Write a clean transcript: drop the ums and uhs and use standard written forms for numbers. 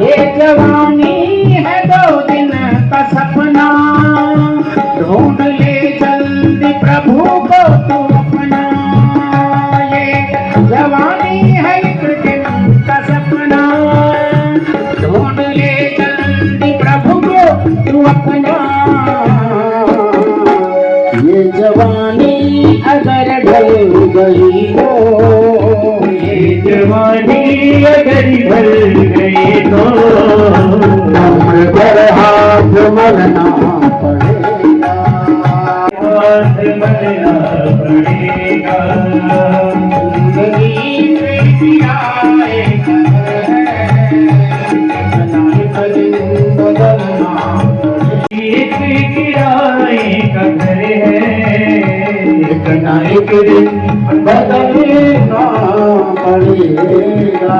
ये जवानी है 2 दिन का सपना, ढूंढ ले जल्दी प्रभु को तू अपना। ये जवानी है 1 दिन का सपना, ढूंढ ले जल्दी प्रभु को तू अपना। ये जवानी अगर ढल गई हो, ये जवानी अगर ढल गई तो कमर पर हाथ मलना पड़ेगा, हाथ मलना पड़ेगा। जिंदगी से किराए का दिन बदलना एक किराए का घर है, इतना एक दिन बदलना पड़ेगा।